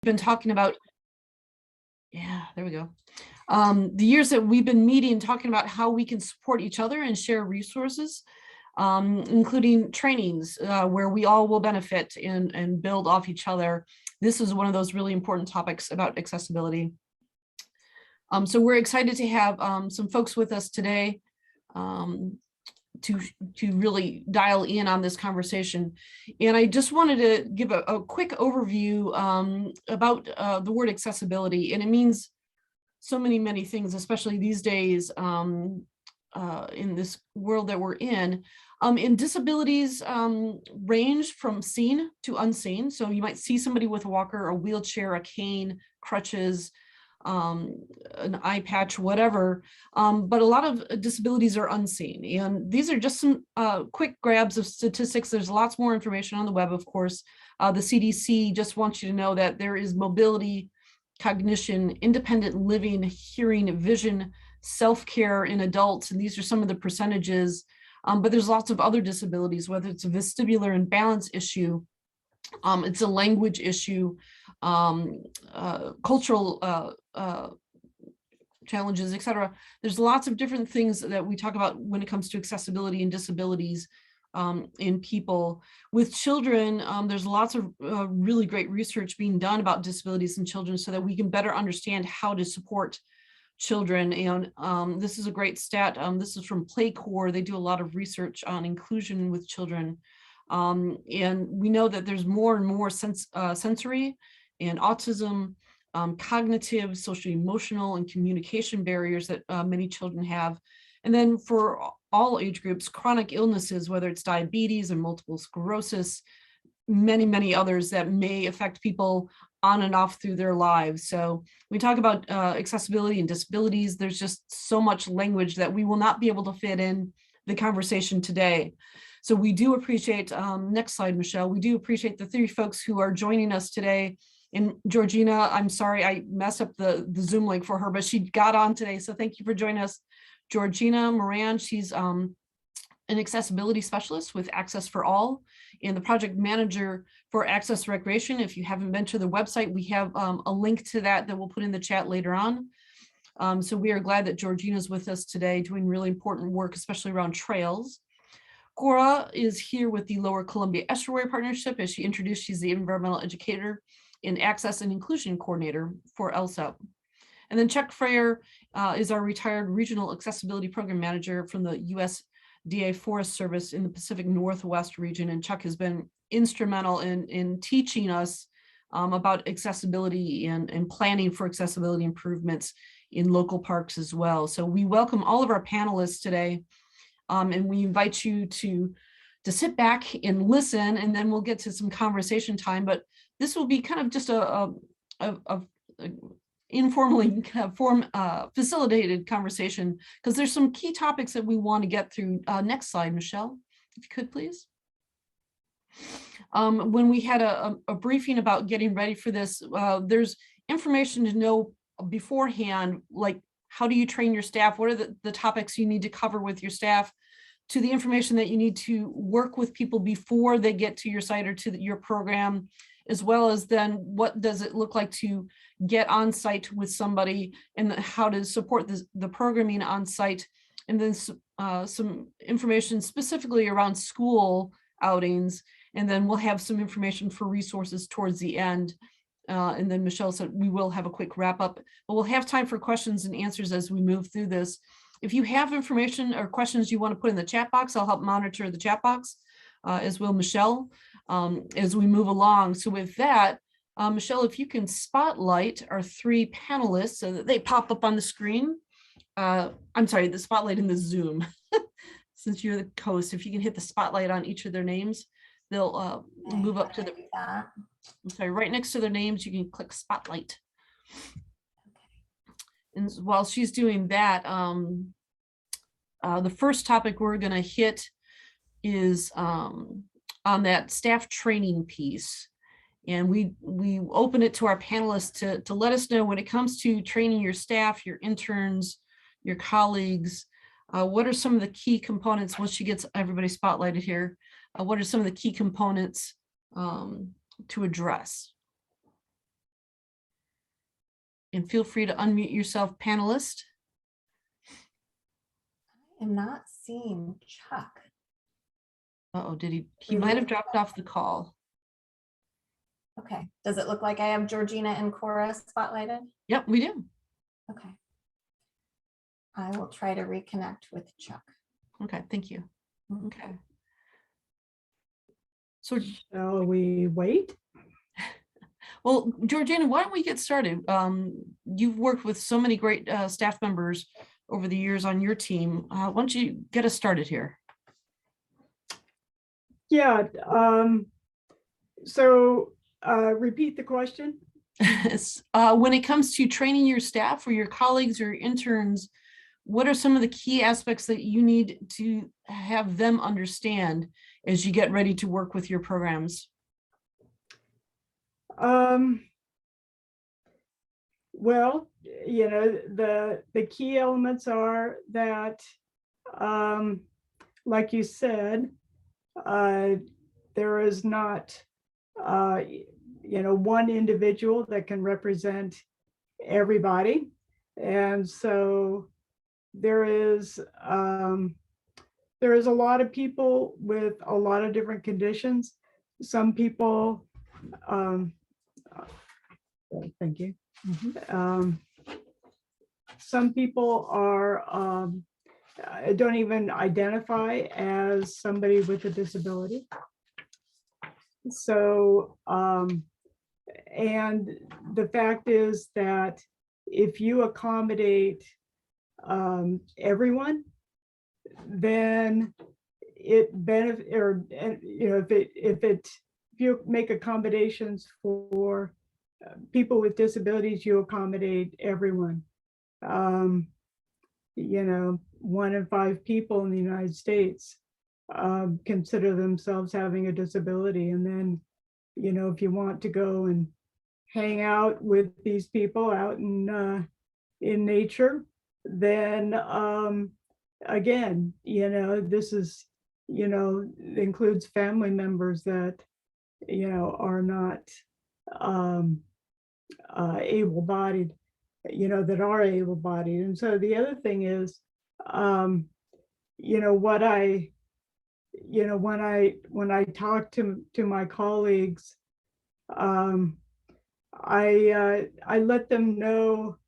been talking about, yeah, there we go. The years that we've been meeting, talking about how we can support each other and share resources, including trainings where we all will benefit and build off each other. This is one of those really important topics about accessibility. So we're excited to have some folks with us today to really dial in on this conversation. And I just wanted to give a quick overview about the word accessibility. And it means so many things, especially these days in this world that we're in. And disabilities range from seen to unseen. So you might see somebody with a walker, a wheelchair, a cane, crutches, an eye patch, whatever, but a lot of disabilities are unseen. And these are just some quick grabs of statistics. There's lots more information on the web, of course. The CDC just wants you to know that there is mobility, cognition, independent living, hearing, vision, self-care in adults, and these are some of the percentages. But there's lots of other disabilities, whether it's a vestibular imbalance issue, it's a language issue, cultural challenges, etc. There's lots of different things that we talk about when it comes to accessibility and disabilities in people. With children, there's lots of really great research being done about disabilities in children so that we can better understand how to support children. And this is a great stat. This is from PlayCorps. They do a lot of research on inclusion with children. And we know that there's more and more sensory and autism, cognitive, social, emotional, and communication barriers that many children have. And then for all age groups, chronic illnesses, whether it's diabetes and multiple sclerosis, many others that may affect people on and off through their lives. So we talk about accessibility and disabilities. There's just so much language that we will not be able to fit in the conversation today. So we do appreciate, next slide, Michelle, we do appreciate the three folks who are joining us today. And Georgena, I'm sorry, I messed up the Zoom link for her, but she got on today. So thank you for joining us. Georgena Moran, she's an accessibility specialist with Access for All and the project manager for Access Recreation. If you haven't been to the website, we have a link to that we'll put in the chat later on. So we are glad that Georgena's with us today doing really important work, especially around trails. Cora is here with the Lower Columbia Estuary Partnership. As she introduced, she's the environmental educator and access and inclusion coordinator for LSEP. And then Chuck Frayer is our retired regional accessibility program manager from the USDA Forest Service in the Pacific Northwest region. And Chuck has been instrumental in teaching us about accessibility and planning for accessibility improvements in local parks as well. So we welcome all of our panelists today. And we invite you to sit back and listen, and then we'll get to some conversation time. But this will be kind of just a informally kind of facilitated conversation, because there's some key topics that we want to get through. Next slide, Michelle, if you could, please. When we had a briefing about getting ready for this, there's information to know beforehand, like how do you train your staff? What are the topics you need to cover with your staff, to the information that you need to work with people before they get to your site or to your program, as well as then what does it look like to get on site with somebody and how to support the programming on site. And then some information specifically around school outings. And then we'll have some information for resources towards the end. And then Michelle said we will have a quick wrap up, but we'll have time for questions and answers as we move through this. If you have information or questions you want to put in the chat box, I'll help monitor the chat box, as will Michelle, as we move along. So with that, Michelle, if you can spotlight our three panelists so that they pop up on the screen. I'm sorry, the spotlight in the Zoom. Since you're the host, if you can hit the spotlight on each of their names, they'll move up to the, I'm sorry, right next to their names, you can click spotlight. And while she's doing that, the first topic we're going to hit is on that staff training piece. And we open it to our panelists to let us know when it comes to training your staff, your interns, your colleagues, what are some of the key components once she gets everybody spotlighted here? What are some of the key components to address? and feel free to unmute yourself, panelist. I'm not seeing Chuck. Uh-oh, did he might have dropped off the call. Okay, does it look like I have Georgena and Cora spotlighted? Yep, we do. Okay. I will try to reconnect with Chuck. Okay, thank you. Okay. So shall we wait? well, Georgena, why don't we get started? You've worked with so many great staff members over the years on your team. Why don't you get us started here? Yeah, so repeat the question. When it comes to training your staff or your colleagues or interns, what are some of the key aspects that you need to have them understand as you get ready to work with your programs? Well, you know, the key elements are that, like you said, there is not, you know, one individual that can represent everybody. And so there is a lot of people with a lot of different conditions. Some people, thank you. Some people are don't even identify as somebody with a disability. So, and the fact is that if you accommodate everyone, then it benefit, or you know, if you make accommodations for people with disabilities, you accommodate everyone. You know, 1 in 5 people in the United States consider themselves having a disability. And then, you know, if you want to go and hang out with these people out in nature, then again, you know, this is, you know, includes family members that, you know, are not able-bodied, you know, that are able-bodied. And so the other thing is, you know, what I, you know, when I talk to my colleagues, I let them know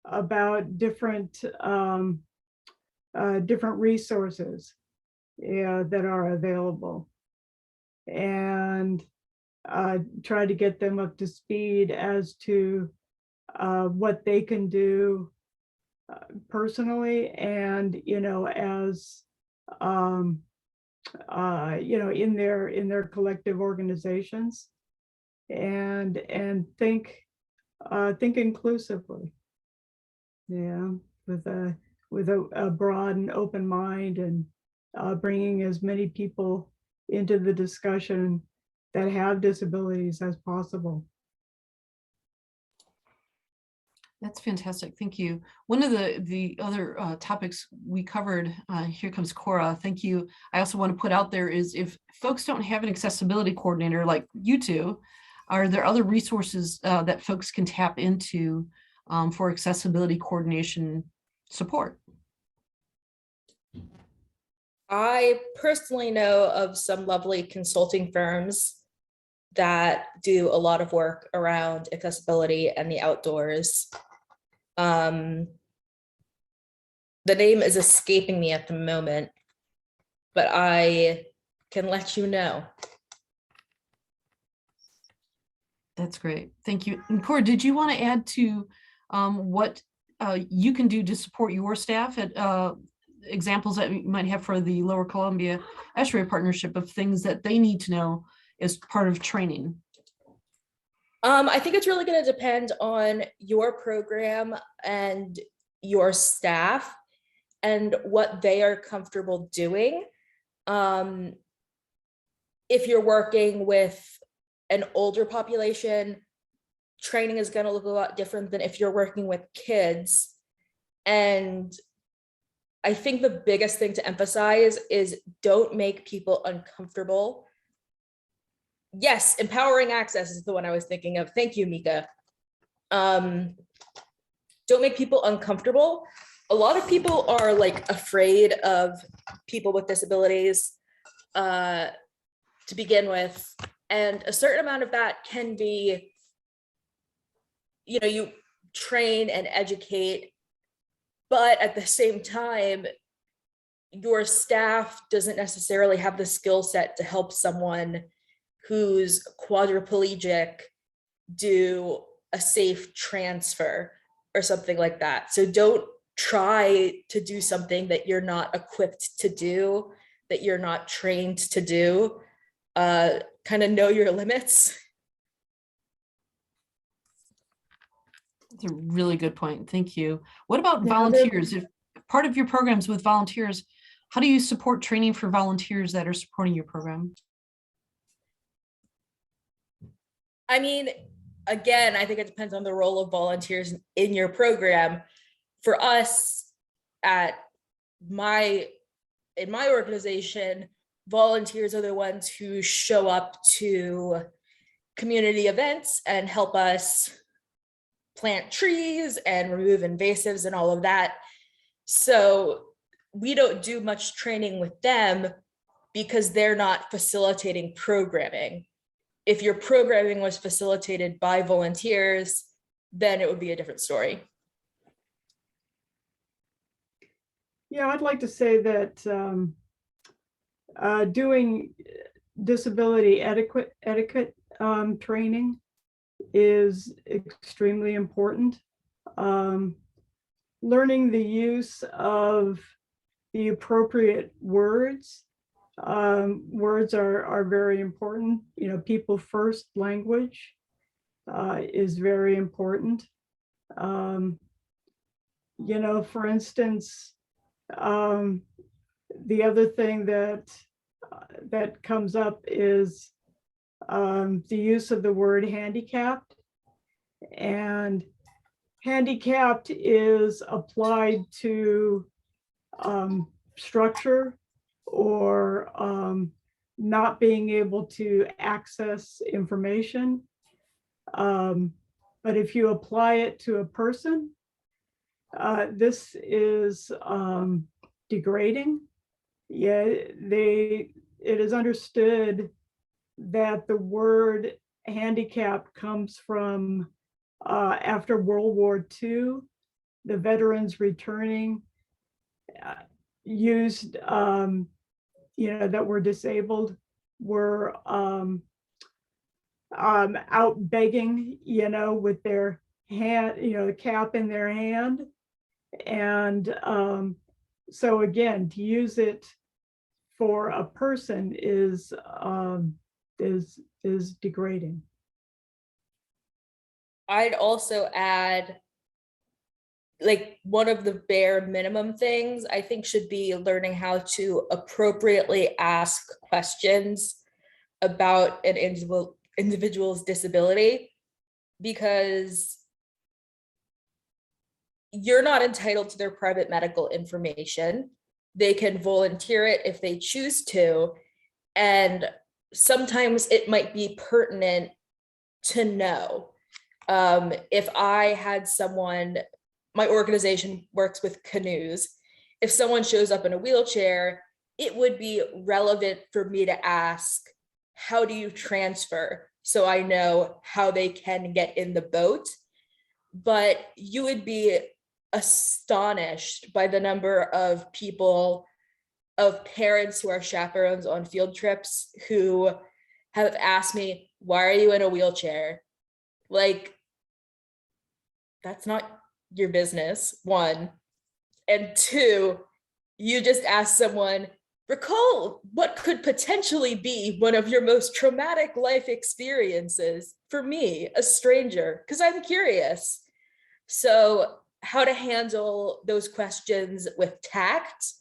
about different different resources, yeah, that are available, and try to get them up to speed as to what they can do personally, and you know, as you know, in their collective organizations, and think inclusively, yeah, with a broad and open mind, and bringing as many people into the discussion that have disabilities as possible. That's fantastic. Thank you. One of the other topics we covered, here comes Cora. Thank you. I also want to put out there is, if folks don't have an accessibility coordinator like you two, are there other resources that folks can tap into for accessibility coordination support? I personally know of some lovely consulting firms that do a lot of work around accessibility and the outdoors. The name is escaping me at the moment, but I can let you know. That's great. Thank you. And Cora, did you want to add to what you can do to support your staff at examples that you might have for the Lower Columbia Estuary Partnership of things that they need to know as part of training? I think it's really going to depend on your program and your staff and what they are comfortable doing. If you're working with an older population, training is going to look a lot different than if you're working with kids. And I think the biggest thing to emphasize is don't make people uncomfortable. Yes, empowering access is the one I was thinking of. Thank you, Mika. don't make people uncomfortable. A lot of people are like afraid of people with disabilities to begin with. And a certain amount of that can be, you train and educate, but at the same time, your staff doesn't necessarily have the skill set to help someone who's quadriplegic do a safe transfer or something like that. So don't try to do something that you're not equipped to do, that you're not trained to do. Kind of know your limits. That's a really good point. Thank you. What about Yeah, volunteers? If part of your programs with volunteers, how do you support training for volunteers that are supporting your program? I mean, again, I think it depends on the role of volunteers in your program. For us in my organization, volunteers are the ones who show up to community events and help us plant trees and remove invasives and all of that. So we don't do much training with them because they're not facilitating programming. If your programming was facilitated by volunteers, then it would be a different story. Yeah, I'd like to say that doing disability etiquette training is extremely important. Learning the use of the appropriate words. Words are very important. People first language is very important. For instance, the other thing that comes up is the use of the word handicapped. And handicapped is applied to structure or not being able to access information. But if you apply it to a person, this is degrading. Yeah, it is understood that the word handicap comes from after World War II, the veterans returning used, that were disabled were out begging, with their hand, the cap in their hand. And so again, to use it for a person is degrading. I'd also add, like, one of the bare minimum things I think should be learning how to appropriately ask questions about an individual's disability, because you're not entitled to their private medical information. They can volunteer it if they choose to. And sometimes it might be pertinent to know. If I had someone, my organization works with canoes. If someone shows up in a wheelchair, it would be relevant for me to ask, how do you transfer? So I know how they can get in the boat. But you would be astonished by the number of people, of parents who are chaperones on field trips, who have asked me, why are you in a wheelchair? Like, that's not your business, one. And two, you just ask someone, recall what could potentially be one of your most traumatic life experiences for me, a stranger, because I'm curious. So how to handle those questions with tact,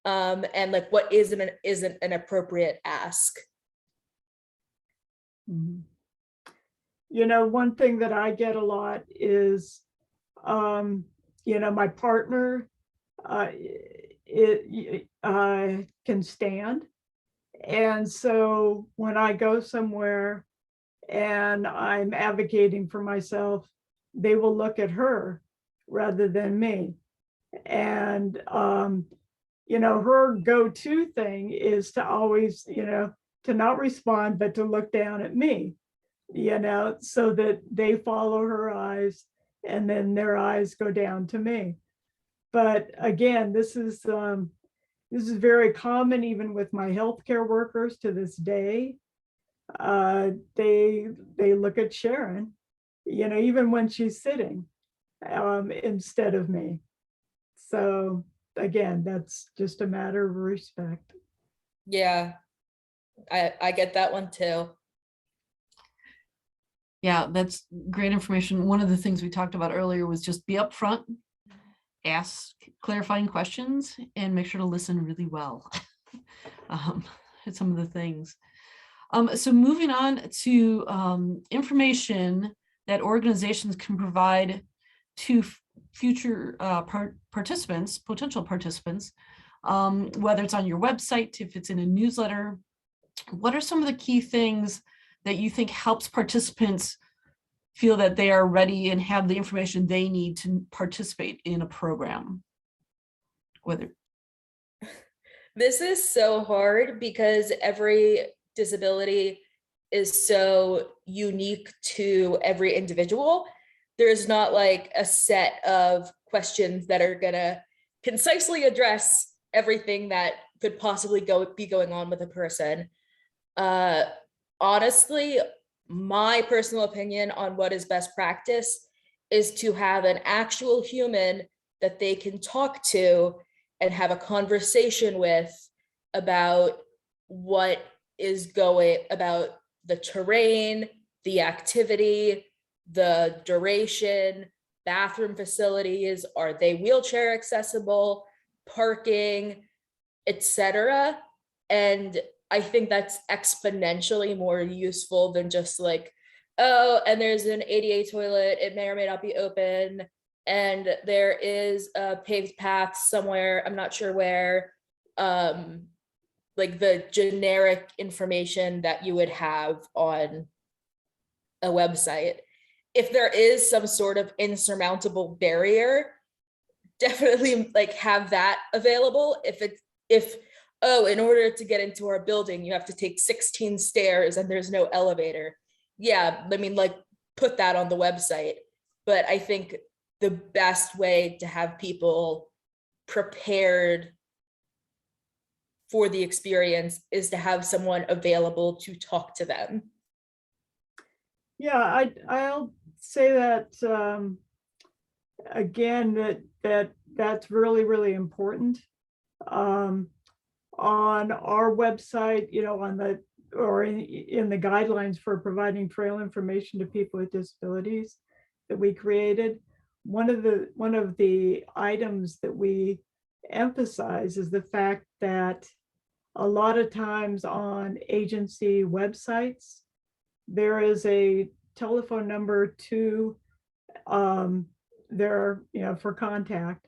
and like what isn't an appropriate ask. Mm-hmm. One thing that I get a lot is, my partner can stand. And so when I go somewhere and I'm advocating for myself, they will look at her rather than me. And, you know, her go-to thing is to always, you know, to not respond, but to look down at me, you know, so that they follow her eyes and then their eyes go down to me. But again, this is very common even with my healthcare workers to this day. They look at Sharon, you know, even when she's sitting, instead of me. So again, that's just a matter of respect. Yeah, I get that one too. Yeah, that's great information. One of the things we talked about earlier was just be upfront, ask clarifying questions, and make sure to listen really well. Some of the things. So moving on to information that organizations can provide to future participants, potential participants, whether it's on your website, if it's in a newsletter. What are some of the key things that you think helps participants feel that they are ready and have the information they need to participate in a program? Whether This is so hard because every disability is so unique to every individual. There's not like a set of questions that are gonna concisely address everything that could possibly be going on with a person. Honestly, my personal opinion on what is best practice is to have an actual human that they can talk to and have a conversation with about what is going, about the terrain, the activity, the duration, bathroom facilities, are they wheelchair accessible, parking, etc. And I think that's exponentially more useful than just like, oh, and there's an ADA toilet, it may or may not be open, and there is a paved path somewhere, I'm not sure where. Like the generic information that you would have on a website. If there is some sort of insurmountable barrier, definitely like have that available. If oh, in order to get into our building, you have to take 16 stairs and there's no elevator. Yeah, I mean, like put that on the website. But I think the best way to have people prepared for the experience is to have someone available to talk to them. Yeah, I'll say that again, that's really, really important. On our website, you know, on the, or in the guidelines for providing trail information to people with disabilities that we created, one of the items that we emphasize is the fact that a lot of times on agency websites, there is a telephone number to there, you know, for contact.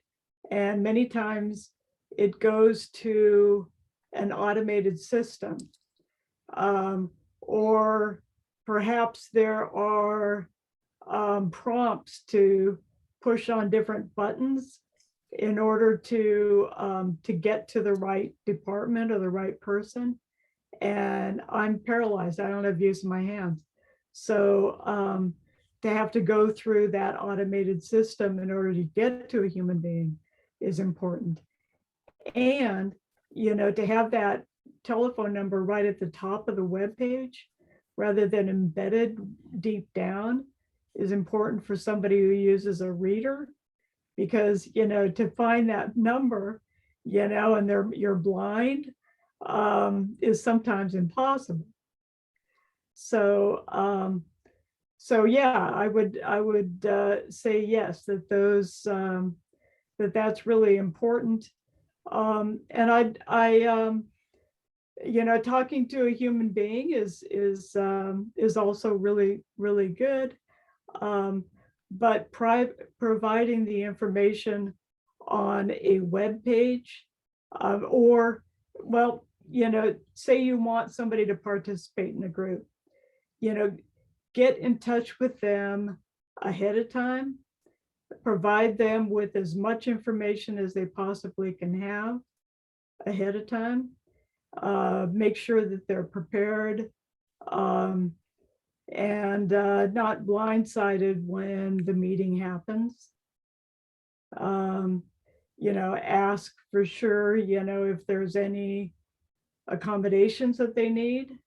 And many times it goes to an automated system. Or perhaps there are prompts to push on different buttons in order to get to the right department or the right person. And I'm paralyzed, I don't have use of my hands. So to have to go through that automated system in order to get to a human being is important. And, you know, to have that telephone number right at the top of the web page rather than embedded deep down is important for somebody who uses a reader, because, you know, to find that number, you know, and you're blind, is sometimes impossible. So so yeah, I would say yes, that those that's really important. And I you know, talking to a human being is also really, really good. But providing the information on a web page, or, well, you know, say you want somebody to participate in a group, you know, get in touch with them ahead of time provide them with as much information as they possibly can have ahead of time. Make sure that they're prepared, and not blindsided when the meeting happens. Ask for sure, if there's any accommodations that they need.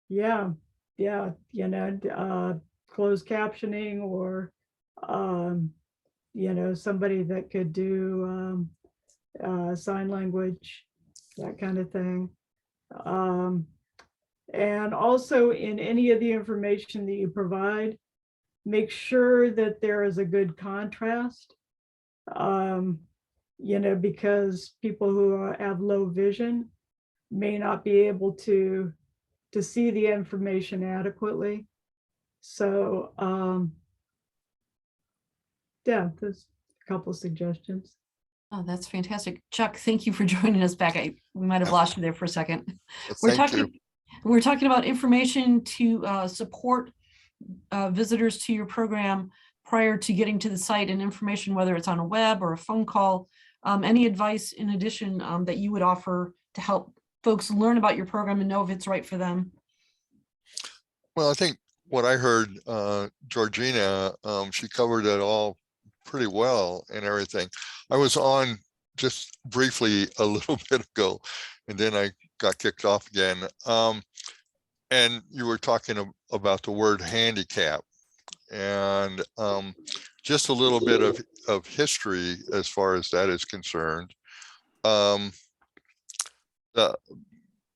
Yeah, closed captioning, or somebody that could do sign language, that kind of thing. And also, in any of the information that you provide, make sure that there is a good contrast, because people who have low vision may not be able to see the information adequately. So yeah, there's a couple of suggestions. Oh, that's fantastic. Chuck, thank you for joining us back. We might have lost you there for a second. Thank you. We're talking about information to support visitors to your program prior to getting to the site, and information, whether it's on a web or a phone call. Any advice in addition that you would offer to help folks learn about your program and know if it's right for them? Well, I think what I heard, Georgena, she covered it all pretty well and everything. I was on just briefly a little bit ago, and then I got kicked off again. And you were talking about the word handicap, and just a little bit of history as far as that is concerned.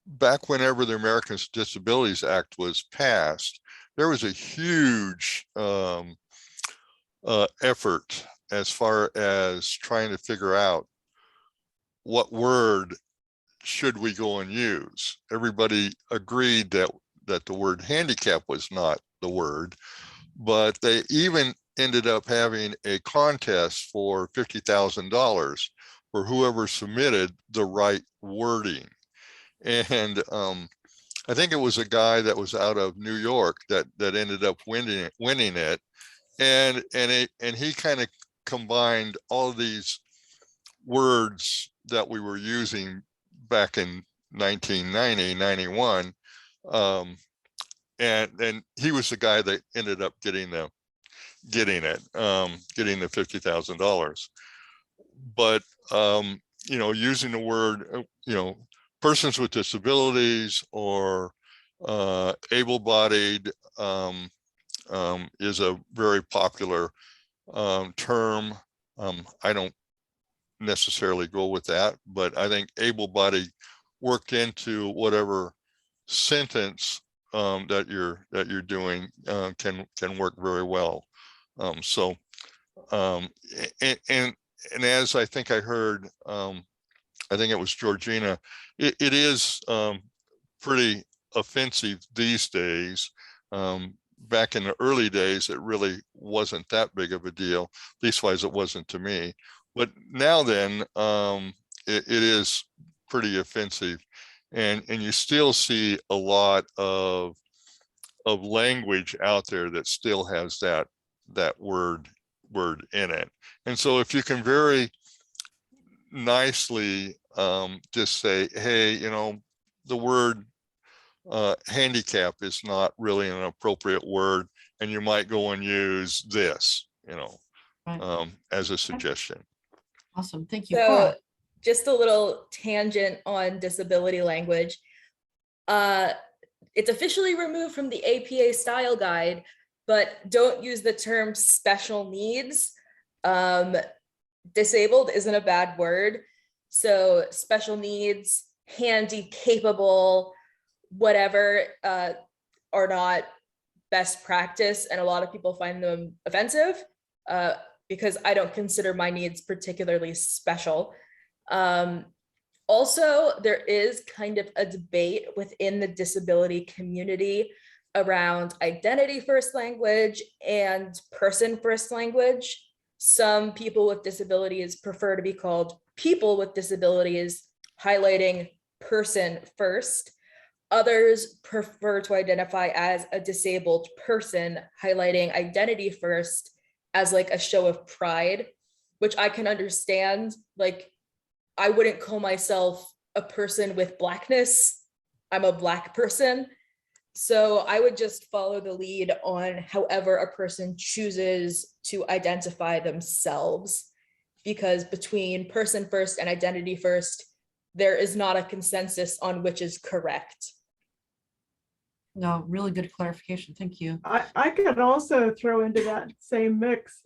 Back whenever the Americans with Disabilities Act was passed, there was a huge effort as far as trying to figure out what word should we go and use. Everybody agreed that the word handicap was not the word, but they even ended up having a contest for $50,000 for whoever submitted the right wording. And I think it was a guy that was out of New York that ended up winning it. And he kind of combined all of these words that we were using back in 1990, 91. And he was the guy that ended up getting the $50,000. But using the word, persons with disabilities or able-bodied is a very popular term. I don't necessarily go with that, but I think able-bodied worked into whatever sentence that you're doing can work very well. And as I think I heard, I think it was Georgena, it is pretty offensive these days. Back in the early days, it really wasn't that big of a deal, leastwise it wasn't to me. But now then, it is pretty offensive. And you still see a lot of language out there that still has that word in it. And so if you can very nicely just say, hey, the word handicap is not really an appropriate word, and you might go and use this, Right. as a suggestion. Awesome. Thank you. So Cora. just a little tangent on disability language. It's officially removed from the APA style guide, but don't use the term special needs. Disabled isn't a bad word. So special needs, handy, capable, whatever, are not best practice. And a lot of people find them offensive because I don't consider my needs particularly special. Also, there is kind of a debate within the disability community around identity first language and person first language. Some people with disabilities prefer to be called people with disabilities, highlighting person first. Others prefer to identify as a disabled person, highlighting identity first as like a show of pride, which I can understand. Like, I wouldn't call myself a person with Blackness. I'm a Black person. So I would just follow the lead on however a person chooses to identify themselves, because between person first and identity first, there is not a consensus on which is correct. No, really good clarification. Thank you. I could also throw into that same mix,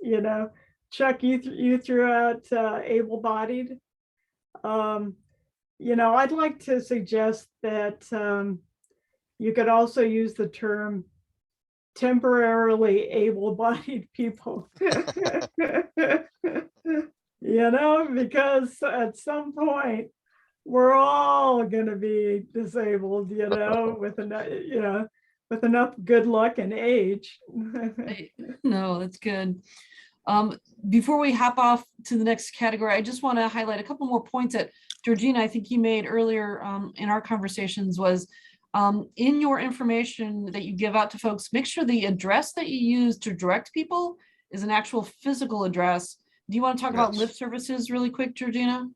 Chuck, you threw out able-bodied. I'd like to suggest that you could also use the term temporarily able-bodied people. Because at some point we're all going to be disabled, with enough good luck and age. No, that's good. Before we hop off to the next category, I just want to highlight a couple more points that Georgena, I think you made earlier in our conversations was in your information that you give out to folks, make sure the address that you use to direct people is an actual physical address. Do you want to talk about Yes. Lyft services really quick, Georgena?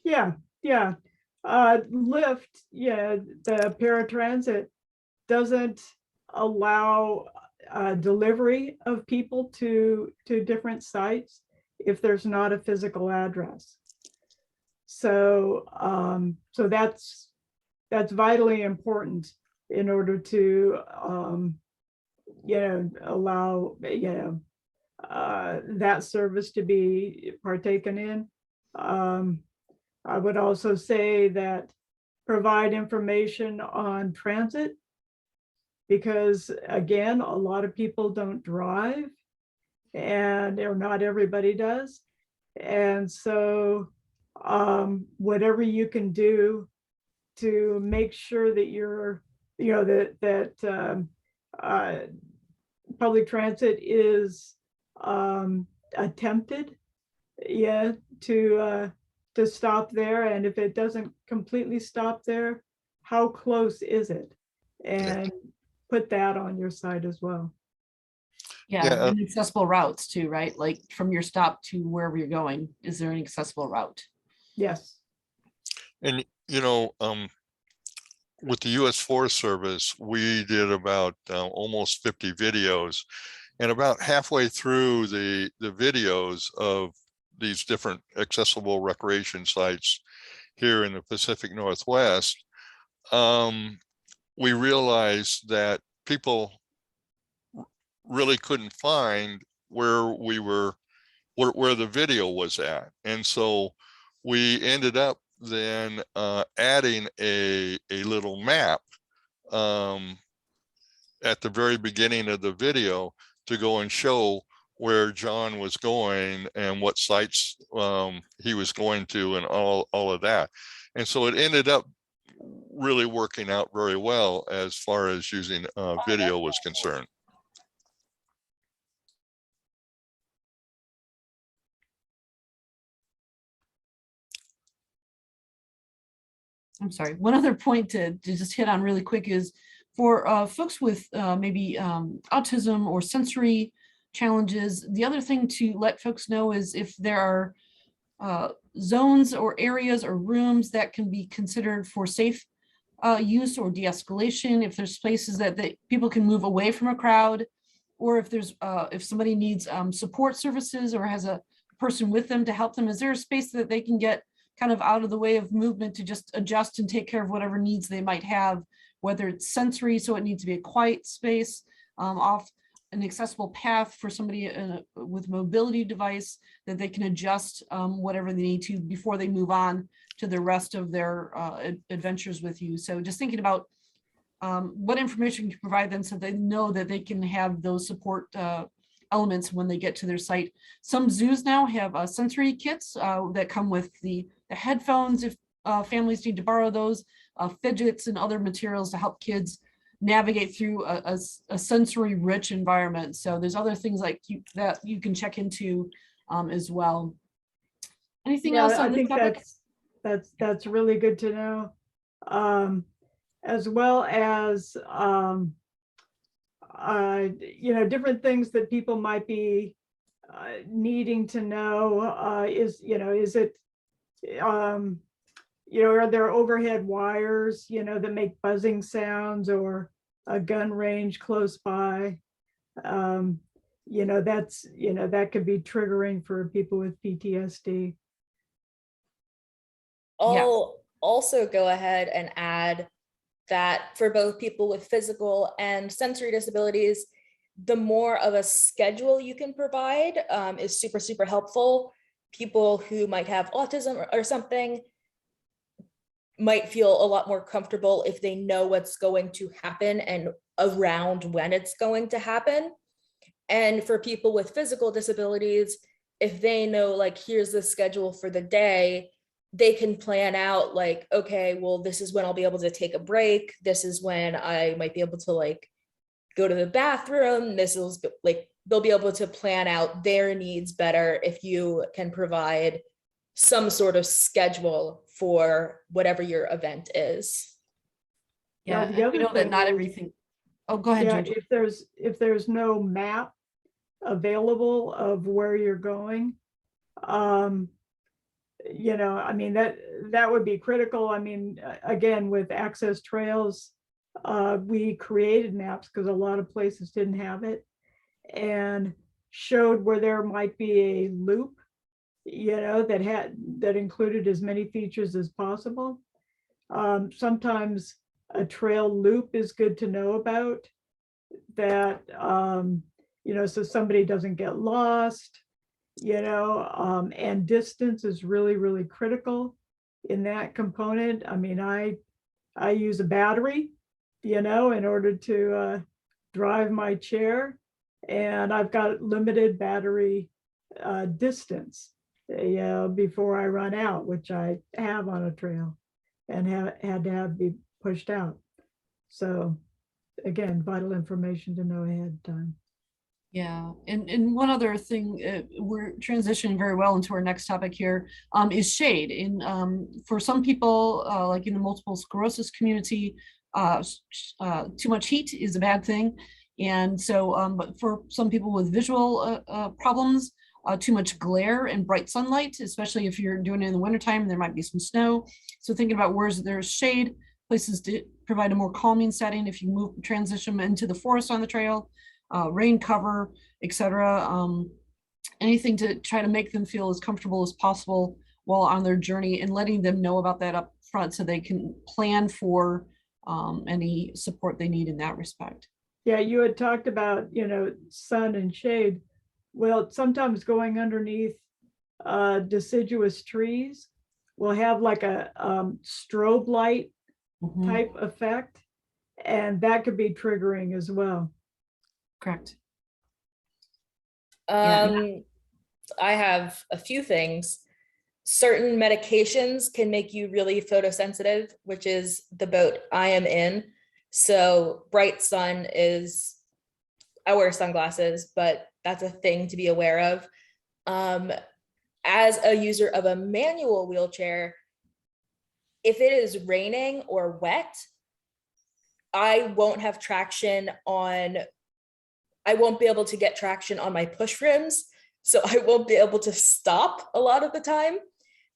Yeah. Lyft, the paratransit doesn't allow delivery of people to different sites if there's not a physical address. So that's vitally important in order to allow that service to be partaken in. I would also say that provide information on transit, because again, a lot of people don't drive, or not everybody does. And so whatever you can do to make sure that you're, that public transit is attempted, to stop there. And if it doesn't completely stop there, how close is it? And put that on your site as well. Yeah, and accessible routes too, right? Like from your stop to wherever you're going, is there an accessible route? Yes. And, with the U.S. Forest Service, we did about almost 50 videos, and about halfway through the videos of these different accessible recreation sites here in the Pacific Northwest, we realized that people really couldn't find where the video was at. And so we ended up then adding a little map at the very beginning of the video to go and show where John was going and what sites he was going to and all of that. And so it ended up really working out very well as far as using video was concerned. I'm sorry. One other point to just hit on really quick is for folks with maybe autism or sensory challenges, the other thing to let folks know is if there are zones or areas or rooms that can be considered for safe use or de-escalation, if there's places that people can move away from a crowd, or if there's if somebody needs support services or has a person with them to help them, is there a space that they can get kind of out of the way of movement to just adjust and take care of whatever needs they might have, whether it's sensory, so it needs to be a quiet space, off an accessible path for somebody with mobility device that they can adjust whatever they need to before they move on to the rest of their adventures with you. So just thinking about what information you can provide them so they know that they can have those support elements when they get to their site. Some zoos now have sensory kits that come with the headphones if families need to borrow those, fidgets and other materials to help kids navigate through a sensory rich environment. So there's other things like that you can check into as well. Anything else on this topic? That's really good to know. as well as, different things that people might be needing to know. Is it, are there overhead wires, that make buzzing sounds, or a gun range close by? That could be triggering for people with PTSD. I'll also go ahead and add that for both people with physical and sensory disabilities, the more of a schedule you can provide is super, super helpful. People who might have autism or something might feel a lot more comfortable if they know what's going to happen and around when it's going to happen. And for people with physical disabilities, if they know, like, here's the schedule for the day, they can plan out, like, okay, well, this is when I'll be able to take a break. This is when I might be able to, like, go to the bathroom. This is like, they'll be able to plan out their needs better if you can provide some sort of schedule for whatever your event is. Yeah, the and we other know that thing not is- everything. Oh, go ahead, Yeah, George. if there's no map available of where you're going, that would be critical. Again, with access trails, we created maps because a lot of places didn't have it, and showed where there might be a loop, that included as many features as possible. Sometimes a trail loop is good to know about, that, so somebody doesn't get lost, and distance is really, really critical in that component. I use a battery, in order to drive my chair, and I've got limited battery distance, before I run out, which I have on a trail and had to have be pushed out. So again, vital information to know ahead of time. Yeah, and one other thing, we're transitioning very well into our next topic here, is shade. For some people, like in the multiple sclerosis community, too much heat is a bad thing. And so, but for some people with visual problems, too much glare and bright sunlight, especially if you're doing it in the wintertime, there might be some snow. So thinking about where there's shade, places to provide a more calming setting if you transition into the forest on the trail, rain cover, etc. Anything to try to make them feel as comfortable as possible while on their journey, and letting them know about that up front so they can plan for any support they need in that respect. Yeah, you had talked about, sun and shade. Well, sometimes going underneath deciduous trees will have like a strobe light Mhm. type effect, and that could be triggering as well. Correct. I have a few things. Certain medications can make you really photosensitive, which is the boat I am in. So bright sun is, I wear sunglasses, but that's a thing to be aware of. As a user of a manual wheelchair, if it is raining or wet, I won't have traction on, I won't be able to get traction on my push rims. So I won't be able to stop a lot of the time.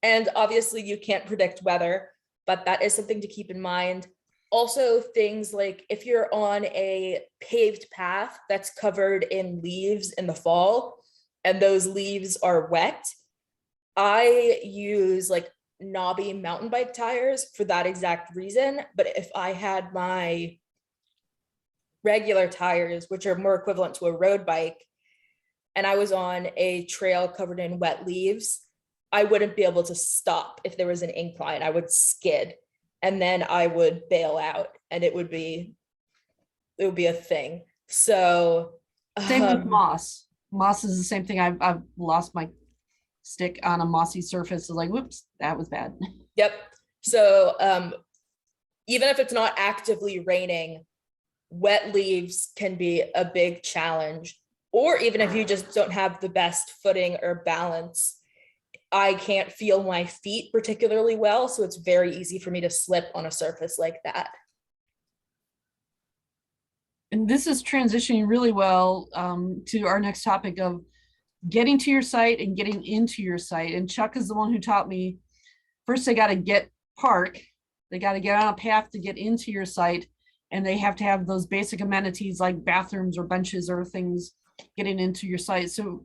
And obviously you can't predict weather, but that is something to keep in mind. Also, things like if you're on a paved path that's covered in leaves in the fall, and those leaves are wet, I use like knobby mountain bike tires for that exact reason. But if I had my regular tires, which are more equivalent to a road bike, and I was on a trail covered in wet leaves, I wouldn't be able to stop if there was an incline. I would skid, and then I would bail out, and it would be a thing. So Same with moss. Moss is the same thing. I've lost my stick on a mossy surface. It's like, whoops, that was bad. Yep. So even if it's not actively raining, wet leaves can be a big challenge. Or even if you just don't have the best footing or balance, I can't feel my feet particularly well. So it's very easy for me to slip on a surface like that. And this is transitioning really well to our next topic of getting to your site and getting into your site. And Chuck is the one who taught me, first they got to get park, they got to get on a path to get into your site, and they have to have those basic amenities like bathrooms or benches or things getting into your site. So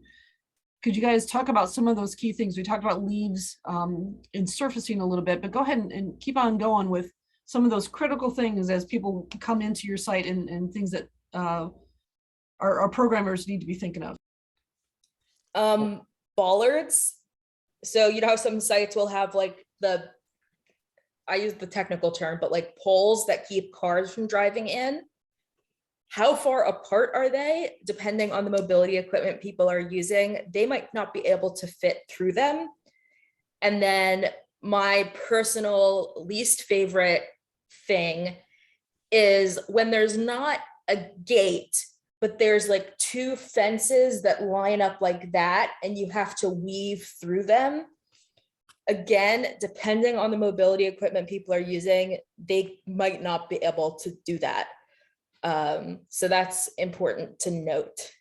could you guys talk about some of those key things? We talked about leaves and surfacing a little bit, but go ahead and keep on going with some of those critical things as people come into your site and things that our programmers need to be thinking of. Bollards. So you know how some sites will have like I use the technical term, but like poles that keep cars from driving in. How far apart are they? Depending on the mobility equipment people are using, they might not be able to fit through them. And then my personal least favorite thing is when there's not a gate, but there's like two fences that line up like that, and you have to weave through them. Again, depending on the mobility equipment people are using, they might not be able to do that. So that's important to note.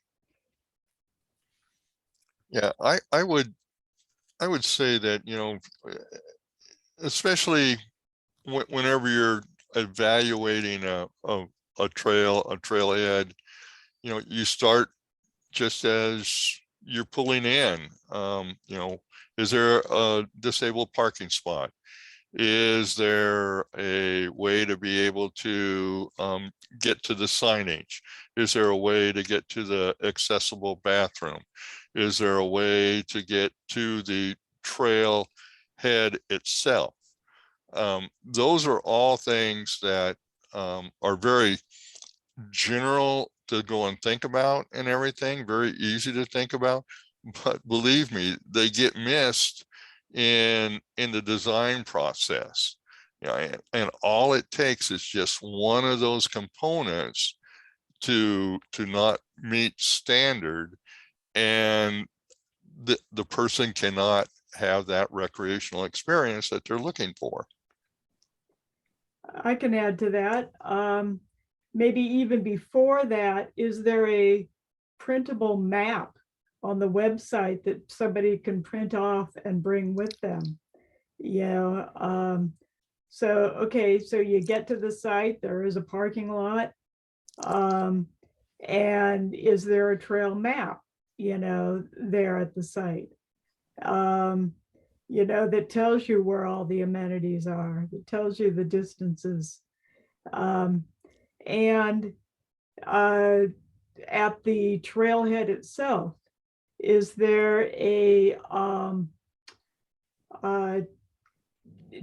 Yeah, I would say that, you know, especially whenever you're evaluating a trailhead, you know, you start just as you're pulling in. You know, is there a disabled parking spot? Is there a way to be able to get to the signage? Is there a way to get to the accessible bathroom? Is there a way to get to the trail head itself? Those are all things that are very general to go and think about and everything, very easy to think about, but believe me, they get missed in the design process. You know, and all it takes is just one of those components to not meet standard, and the person cannot have that recreational experience that they're looking for. I can add to that. Maybe even before that, is there a printable map on the website that somebody can print off and bring with them? Yeah. So, okay, so you get to the site, there is a parking lot. And is there a trail map, you know, there at the site? You know, that tells you where all the amenities are, that tells you the distances. And at the trailhead itself, is there a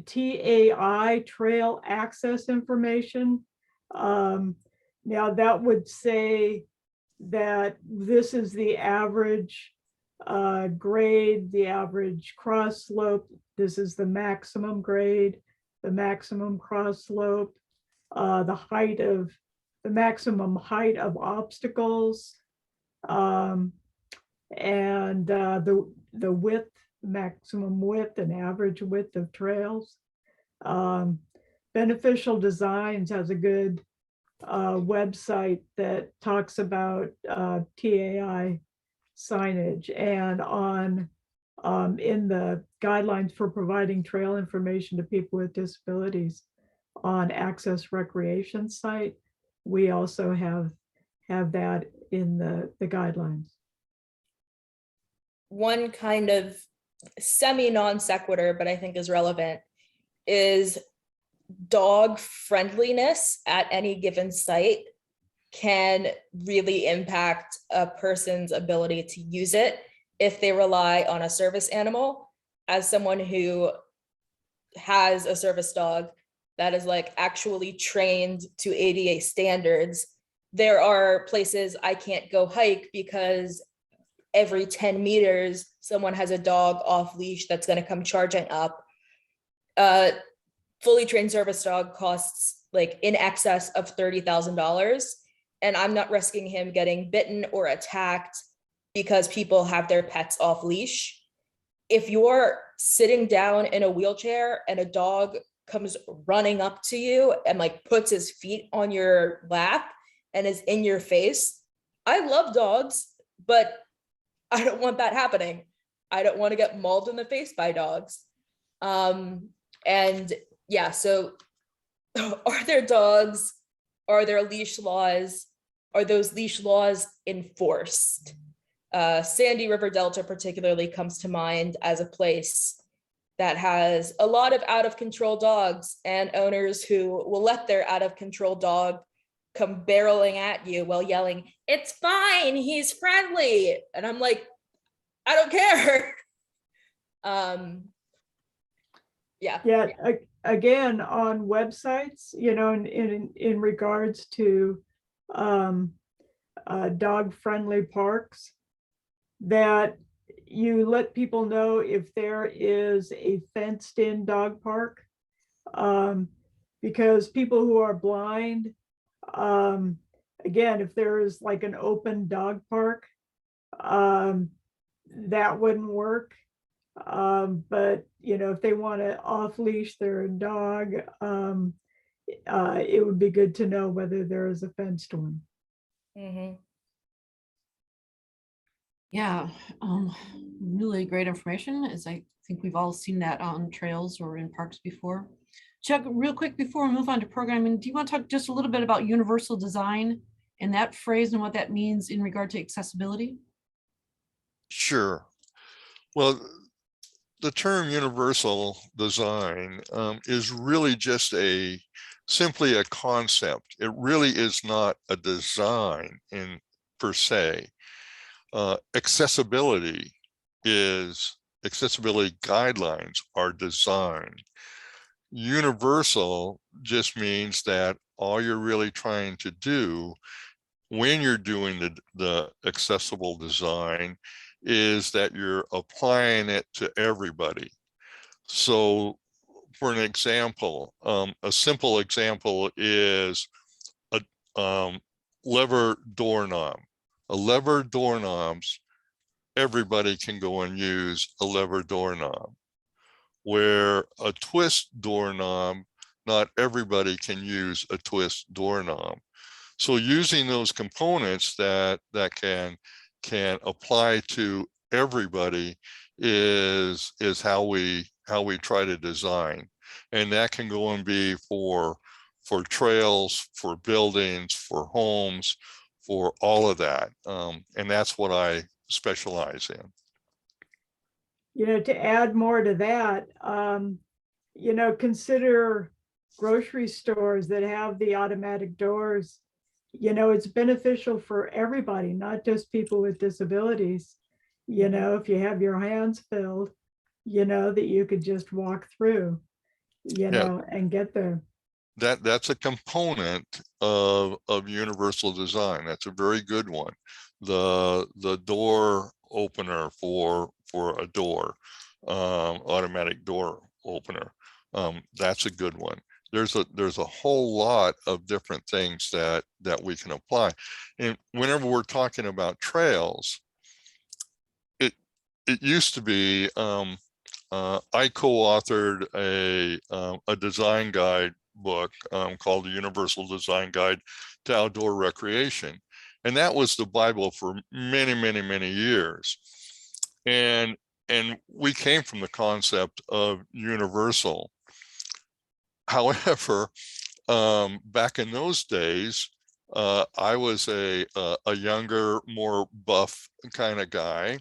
TAI, trail access information? Now that would say that this is the average grade, the average cross slope. This is the maximum grade, the maximum cross slope, the maximum height of obstacles, and the width, maximum width and average width of trails. Beneficial Designs has a good website that talks about TAI signage, and in the guidelines for providing trail information to people with disabilities on Access Recreation site, we also have that in the guidelines. One kind of semi non sequitur, but I think is relevant, is dog friendliness at any given site can really impact a person's ability to use it if they rely on a service animal. As someone who has a service dog that is like actually trained to ADA standards, there are places I can't go hike because every 10 meters, someone has a dog off leash that's going to come charging up. Fully trained service dog costs like in excess of $30,000. And I'm not risking him getting bitten or attacked because people have their pets off leash. If you're sitting down in a wheelchair and a dog comes running up to you and like puts his feet on your lap and is in your face. I love dogs, but I don't want that happening. I don't want to get mauled in the face by dogs. And yeah, so are there dogs? Are there leash laws? Are those leash laws enforced? Sandy River Delta particularly comes to mind as a place that has a lot of out of control dogs and owners who will let their out of control dog come barreling at you while yelling, "It's fine, he's friendly." And I'm like, I don't care. Yeah. Yeah, again, on websites, you know, in regards to dog-friendly parks, that you let people know if there is a fenced-in dog park, because people who are blind, again, if there is like an open dog park, that wouldn't work. But you know, if they want to off leash their dog, it would be good to know whether there is a fenced one. Mm-hmm. Yeah, really great information, as I think we've all seen that on trails or in parks before. Chuck, real quick before we move on to programming, do you want to talk just a little bit about universal design and that phrase and what that means in regard to accessibility? Sure. Well, the term universal design is really just simply a concept. It really is not a design in per se. Accessibility guidelines are design. Universal just means that all you're really trying to do when you're doing the accessible design is that you're applying it to everybody. So for an example, a simple example is a lever doorknob. A lever doorknobs, everybody can go and use a lever doorknob. Where a twist doorknob, not everybody can use a twist doorknob. So using those components that can apply to everybody is how we try to design, and that can go and be for trails, for buildings, for homes, for all of that, and that's what I specialize in. You know, to add more to that, you know, consider grocery stores that have the automatic doors. You know, it's beneficial for everybody, not just people with disabilities. You know, if you have your hands filled, you know, that you could just walk through, you know, and get there. That's a component of universal design. That's a very good one. The door opener for a door, automatic door opener. That's a good one. There's a whole lot of different things that we can apply. And whenever we're talking about trails, it used to be I co-authored a design guide book called the Universal Design Guide to Outdoor Recreation. And that was the Bible for many, many, many years. And we came from the concept of universal. However, back in those days, I was a younger, more buff kind of guy.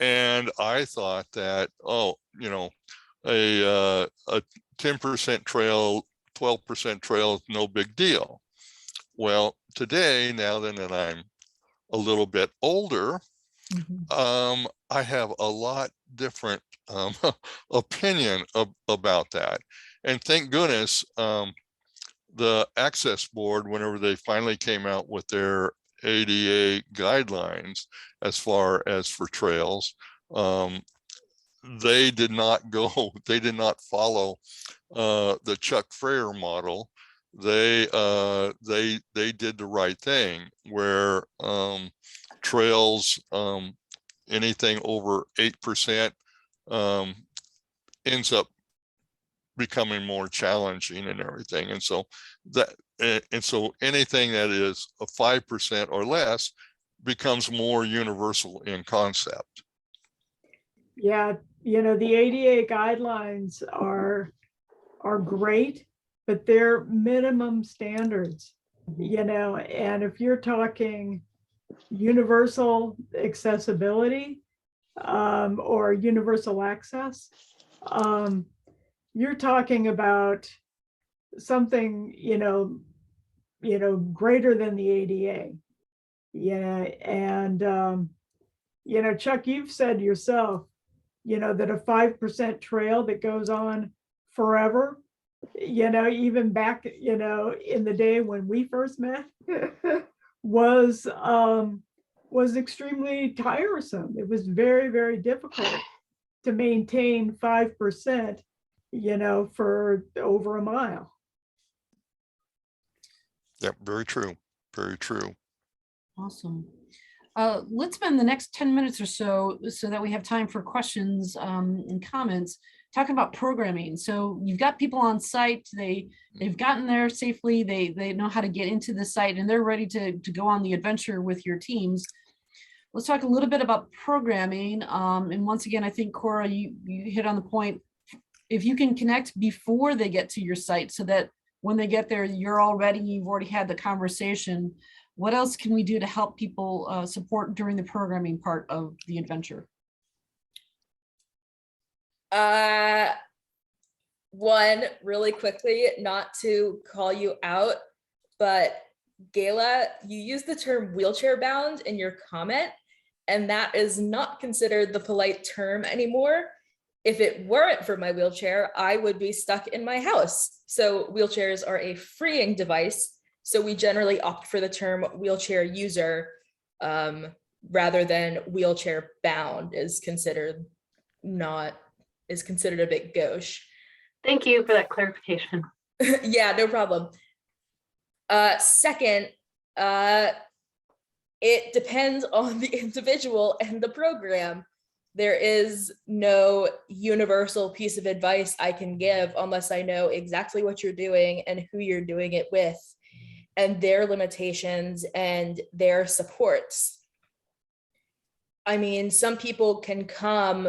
And I thought that, oh, you know, a 10% trail, 12% trail is no big deal. Well, today, now that I'm a little bit older, I have a lot different opinion about that. And thank goodness, the Access Board, whenever they finally came out with their ADA guidelines as far as for trails, they did not follow the Chuck Frayer model. They did the right thing, where trails, anything over 8% ends up becoming more challenging and everything. And so and so anything that is a 5% or less becomes more universal in concept. Yeah, the ADA guidelines are great, but they're minimum standards, and if you're talking universal accessibility or universal access, you're talking about something, greater than the ADA. Yeah, and Chuck, you've said yourself, that a 5% trail that goes on forever, even back, in the day when we first met, was extremely tiresome. It was very, very difficult to maintain 5%, for over a mile. Yep, very true. Very true. Awesome. Let's spend the next 10 minutes or so that we have time for questions and comments, talking about programming. So you've got people on site, they've gotten there safely, they know how to get into the site, and they're ready to go on the adventure with your teams. Let's talk a little bit about programming. And once again, I think, Cora, you hit on the point. If you can connect before they get to your site so that when they get there, you're all ready, you've already had the conversation. What else can we do to help people support during the programming part of the adventure? One, really quickly, not to call you out, but Gayla, you used the term wheelchair bound in your comment, and that is not considered the polite term anymore. If it weren't for my wheelchair, I would be stuck in my house. So wheelchairs are a freeing device. So we generally opt for the term wheelchair user rather than wheelchair bound is considered a bit gauche. Thank you for that clarification. Yeah, no problem. Second, it depends on the individual and the program. There is no universal piece of advice I can give unless I know exactly what you're doing and who you're doing it with, and their limitations and their supports. I mean, some people can come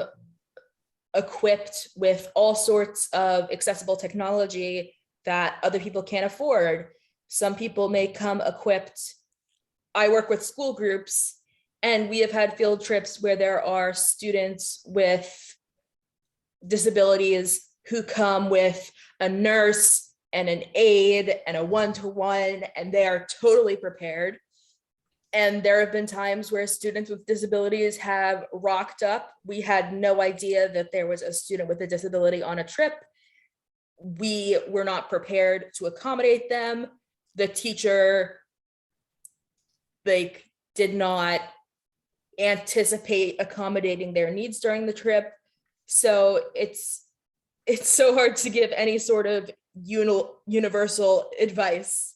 equipped with all sorts of accessible technology that other people can't afford. Some people may come equipped. I work with school groups, and we have had field trips where there are students with disabilities who come with a nurse and an aide and a one-to-one, and they are totally prepared. And there have been times where students with disabilities have rocked up. We had no idea that there was a student with a disability on a trip. We were not prepared to accommodate them. The teacher, did not anticipate accommodating their needs during the trip. So it's so hard to give any sort of universal advice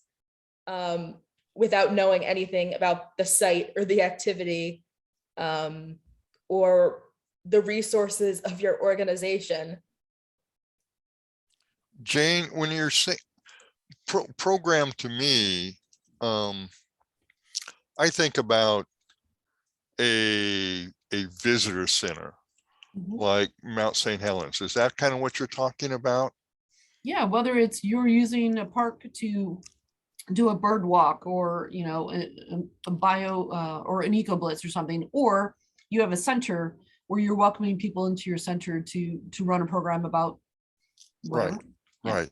without knowing anything about the site or the activity or the resources of your organization. Jane, when you're saying program, to me, I think about a visitor center like Mount St. Helens. Is that kind of what you're talking about? Yeah, whether it's you're using a park to do a bird walk, or a bio or an eco blitz or something, or you have a center where you're welcoming people into your center to run a program about whatever. Right.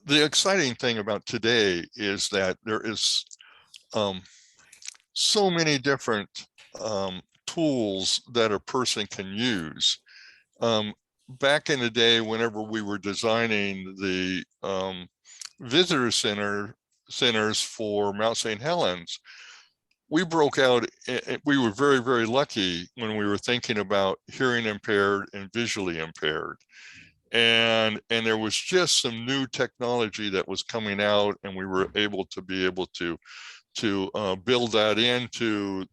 The exciting thing about today is that there is so many different tools that a person can use. Back in the day, whenever we were designing the visitor centers for Mount St. Helens, we broke out. We were very, very lucky when we were thinking about hearing impaired and visually impaired. And there was just some new technology that was coming out, and we were able to build that into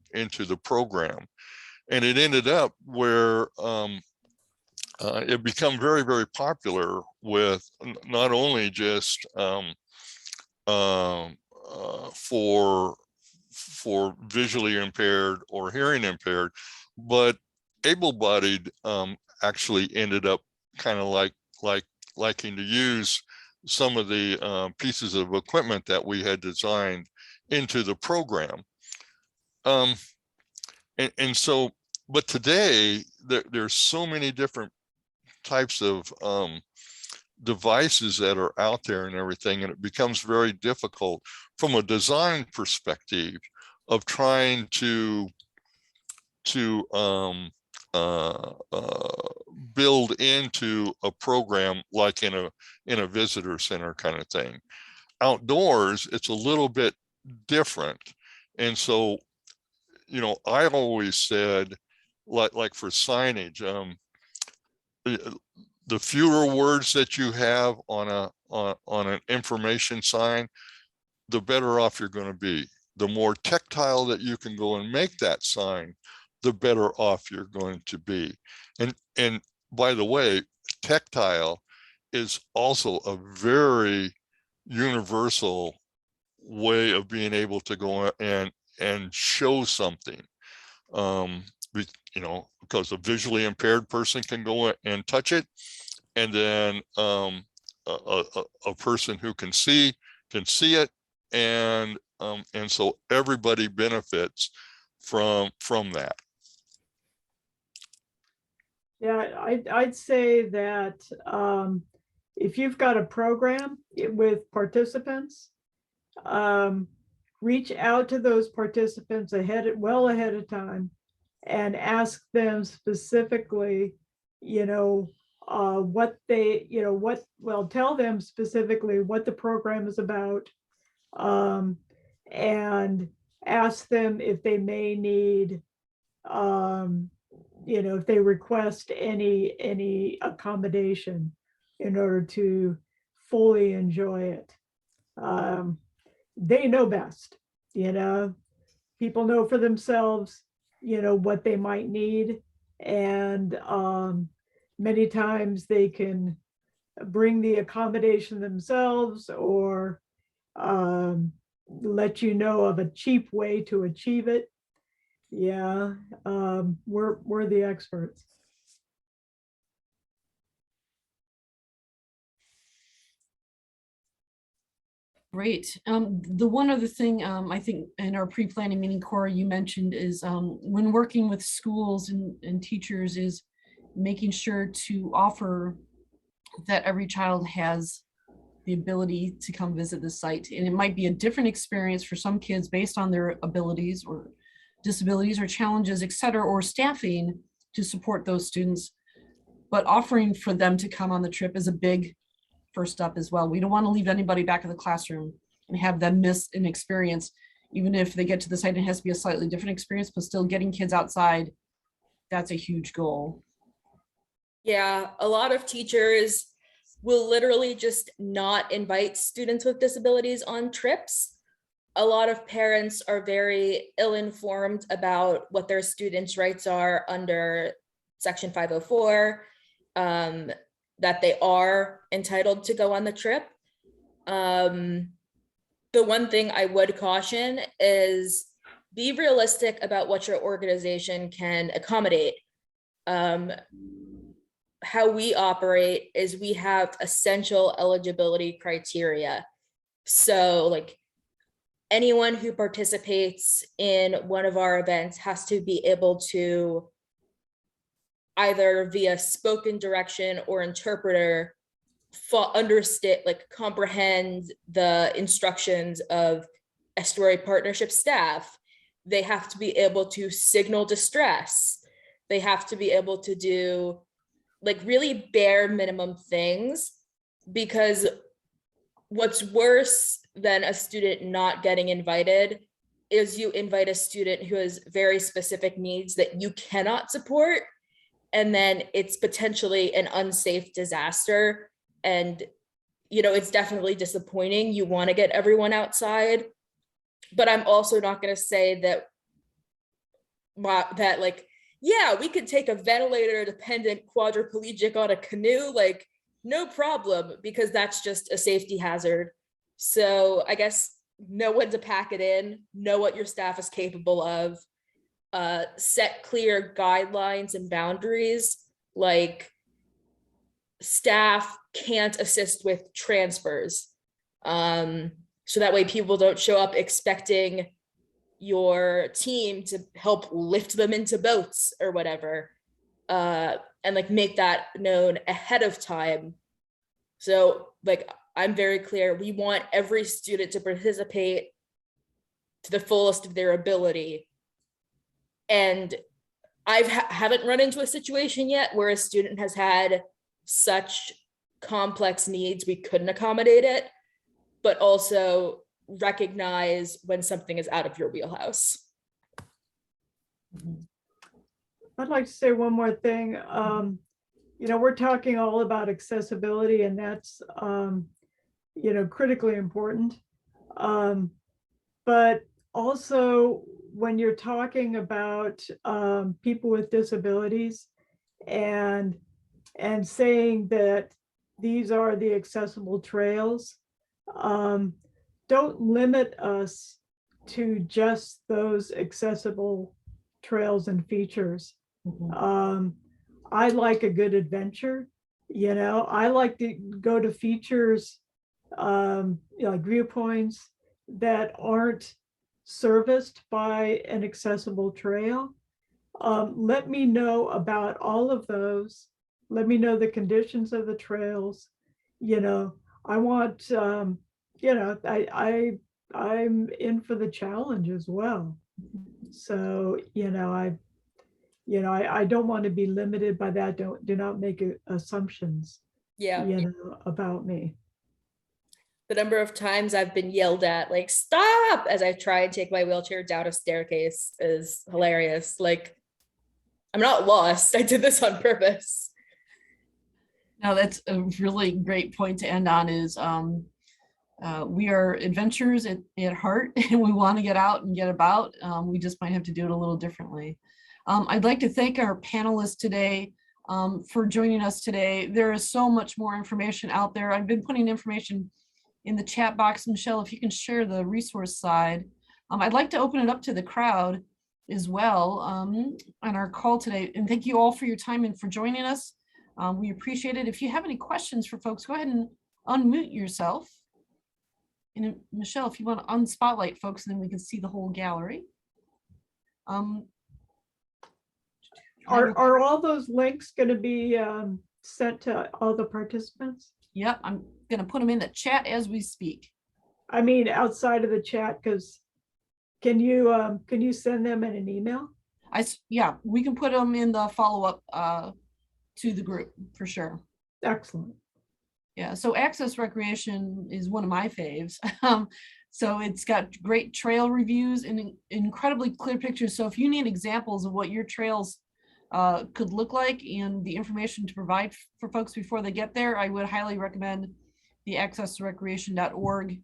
the program. And it ended up where it become very, very popular with not only just for visually impaired or hearing impaired, but able-bodied actually ended up kind of liking to use some of the pieces of equipment that we had designed into the program. And so, but today there's so many different types of devices that are out there and everything, and it becomes very difficult from a design perspective of trying to build into a program like in a visitor center kind of thing. Outdoors, it's a little bit different. And so, you know, I always said, like for signage, the fewer words that you have on an information sign, the better off you're going to be. The more tactile that you can go and make that sign, the better off you're going to be. And by the way, tactile is also a very universal way of being able to go and show something. You know, because a visually impaired person can go and touch it, and then a person who can see it, and so everybody benefits from that. Yeah, I'd say that if you've got a program with participants, reach out to those participants well ahead of time and ask them specifically, you know, what they, you know, well, tell them specifically what the program is about, and ask them if they may need, you know, if they request any accommodation in order to fully enjoy it. They know best, you know, people know for themselves, you know, what they might need. And many times they can bring the accommodation themselves, or let you know of a cheap way to achieve it. Yeah, we're the experts. Great. The one other thing I think in our pre-planning meeting, Cora, you mentioned is when working with schools and teachers is making sure to offer that every child has the ability to come visit the site. And it might be a different experience for some kids based on their abilities or disabilities or challenges, et cetera, or staffing to support those students. But offering for them to come on the trip is a big first up as well. We don't want to leave anybody back in the classroom and have them miss an experience, even if they get to the site, it has to be a slightly different experience, but still getting kids outside, that's a huge goal. Yeah, a lot of teachers will literally just not invite students with disabilities on trips. A lot of parents are very ill-informed about what their students' rights are under Section 504, that they are entitled to go on the trip. The one thing I would caution is be realistic about what your organization can accommodate. How we operate is we have essential eligibility criteria. So like anyone who participates in one of our events has to be able to either via spoken direction or interpreter understand, like comprehend the instructions of Estuary Partnership staff. They have to be able to signal distress. They have to be able to do like really bare minimum things, because what's worse than a student not getting invited is you invite a student who has very specific needs that you cannot support, and then it's potentially an unsafe disaster. And, you know, it's definitely disappointing. You want to get everyone outside, but I'm also not going to say that like yeah, we could take a ventilator dependent quadriplegic on a canoe, like no problem, because that's just a safety hazard. So I guess know when to pack it in, know what your staff is capable of, set clear guidelines and boundaries, like staff can't assist with transfers. So that way people don't show up expecting your team to help lift them into boats or whatever, and like make that known ahead of time. So like, I'm very clear, we want every student to participate to the fullest of their ability. And I haven't run into a situation yet where a student has had such complex needs we couldn't accommodate it, but also recognize when something is out of your wheelhouse. I'd like to say one more thing. You know, we're talking all about accessibility, and that's, you know, critically important. But also when you're talking about people with disabilities and saying that these are the accessible trails, don't limit us to just those accessible trails and features. I like a good adventure, you know, I like to go to features, you know, like viewpoints that aren't serviced by an accessible trail. Let me know about all of those. Let me know the conditions of the trails. You know, I want, you know, I'm in for the challenge as well. So, you know, I don't want to be limited by that. Do not make assumptions, Yeah. you know, about me. The number of times I've been yelled at, like, stop, as I try and take my wheelchair down a staircase is hilarious. Like, I'm not lost. I did this on purpose. No, that's a really great point to end on is we are adventurers at heart and we want to get out and get about. We just might have to do it a little differently. I'd like to thank our panelists today for joining us today. There is so much more information out there. I've been putting information in the chat box. Michelle, if you can share the resource side. I'd like to open it up to the crowd as well on our call today. And thank you all for your time and for joining us. We appreciate it. If you have any questions for folks, go ahead and unmute yourself. And Michelle, if you want to unspotlight folks, then we can see the whole gallery. Are all those links going to be sent to all the participants? Yep, I'm going to put them in the chat as we speak. I mean, outside of the chat, because can you send them in an email? Yeah, we can put them in the follow-up to the group for sure. Excellent. Yeah, so Access Recreation is one of my faves. So it's got great trail reviews and incredibly clear pictures. So if you need examples of what your trails could look like and the information to provide for folks before they get there, I would highly recommend the accessrecreation.org